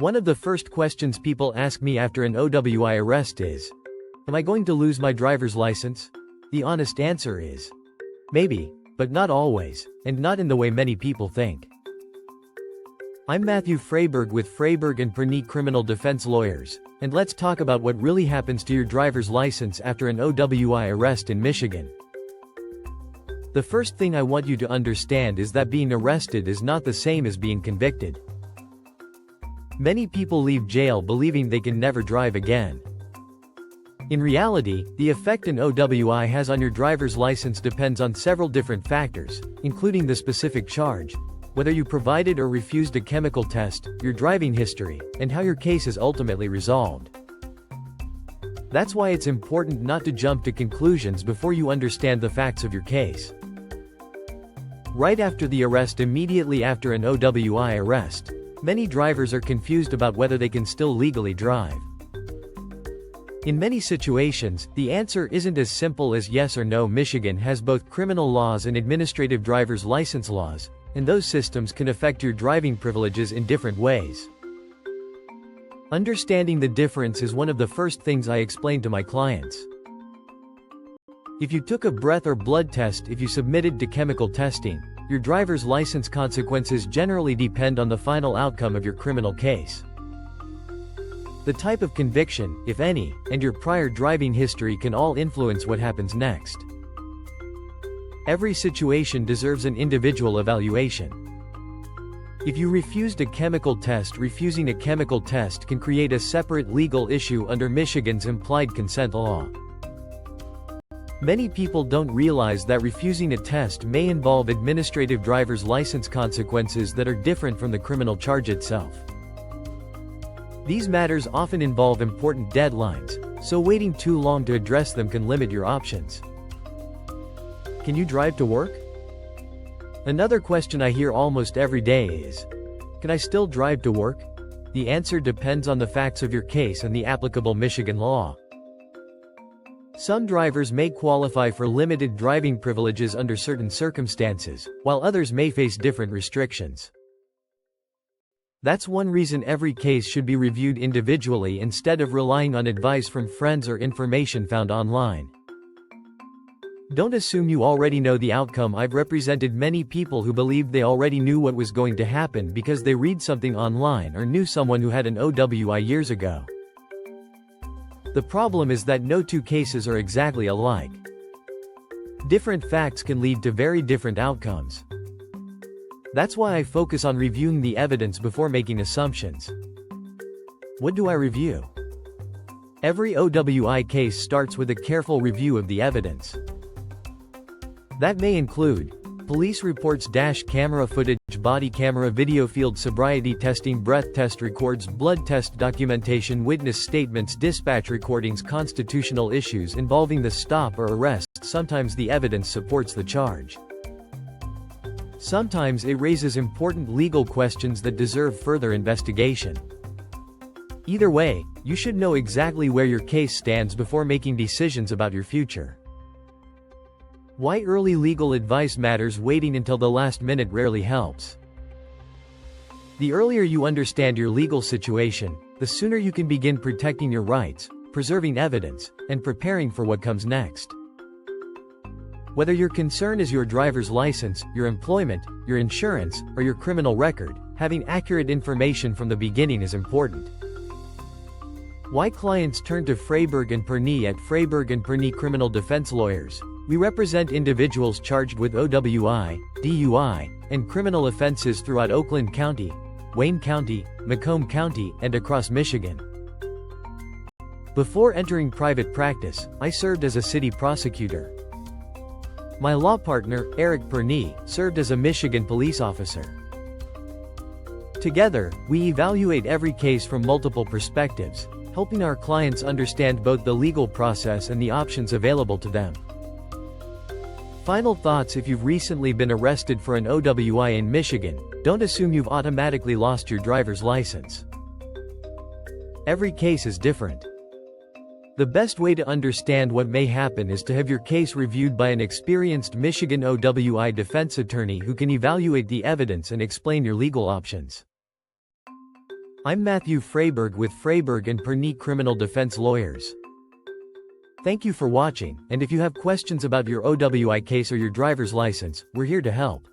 One of the first questions people ask me after an OWI arrest is, am I going to lose my driver's license? The honest answer is, maybe, but not always, and not in the way many people think. I'm Matthew Fraiberg with Fraiberg Pernie Criminal Defense Lawyers, and let's talk about what really happens to your driver's license after an OWI arrest in Michigan. The first thing I want you to understand is that being arrested is not the same as being convicted. Many people leave jail believing they can never drive again. In reality, the effect an OWI has on your driver's license depends on several different factors, including the specific charge, whether you provided or refused a chemical test, your driving history, and how your case is ultimately resolved. That's why it's important not to jump to conclusions before you understand the facts of your case. Right after the arrest, immediately after an OWI arrest, many drivers are confused about whether they can still legally drive. In many situations, the answer isn't as simple as yes or no. Michigan has both criminal laws and administrative driver's license laws, and those systems can affect your driving privileges in different ways. Understanding the difference is one of the first things I explain to my clients. If you took a breath or blood test, if you submitted to chemical testing, your driver's license consequences generally depend on the final outcome of your criminal case. The type of conviction, if any, and your prior driving history can all influence what happens next. Every situation deserves an individual evaluation. If you refused a chemical test, refusing a chemical test can create a separate legal issue under Michigan's implied consent law. Many people don't realize that refusing a test may involve administrative driver's license consequences that are different from the criminal charge itself. These matters often involve important deadlines, so waiting too long to address them can limit your options. Can you drive to work? Another question I hear almost every day is, can I still drive to work? The answer depends on the facts of your case and the applicable Michigan law. Some drivers may qualify for limited driving privileges under certain circumstances, while others may face different restrictions. That's one reason every case should be reviewed individually instead of relying on advice from friends or information found online. Don't assume you already know the outcome. I've represented many people who believed they already knew what was going to happen because they read something online or knew someone who had an OWI years ago. The problem is that no two cases are exactly alike. Different facts can lead to very different outcomes. That's why I focus on reviewing the evidence before making assumptions. What do I review? Every OWI case starts with a careful review of the evidence. That may include police reports, dash camera footage, body camera video, field sobriety testing, breath test records, blood test documentation, witness statements, dispatch recordings, constitutional issues involving the stop or arrest. Sometimes the evidence supports the charge. Sometimes it raises important legal questions that deserve further investigation. Either way, you should know exactly where your case stands before making decisions about your future. Why early legal advice matters. Waiting until the last minute rarely helps. The earlier you understand your legal situation, the sooner you can begin protecting your rights, preserving evidence, and preparing for what comes next. Whether your concern is your driver's license, your employment, your insurance, or your criminal record, having accurate information from the beginning is important. Why clients turn to Fraiberg Pernie at Fraiberg Pernie Criminal Defense Lawyers. We represent individuals charged with OWI, DUI, and criminal offenses throughout Oakland County, Wayne County, Macomb County, and across Michigan. Before entering private practice, I served as a city prosecutor. My law partner, Eric Pernie, served as a Michigan police officer. Together, we evaluate every case from multiple perspectives, helping our clients understand both the legal process and the options available to them. Final thoughts: if you've recently been arrested for an OWI in Michigan, don't assume you've automatically lost your driver's license. Every case is different. The best way to understand what may happen is to have your case reviewed by an experienced Michigan OWI defense attorney who can evaluate the evidence and explain your legal options. I'm Matthew Fraiberg with Fraiberg Pernie Criminal Defense Lawyers. Thank you for watching, and if you have questions about your OWI case or your driver's license, we're here to help.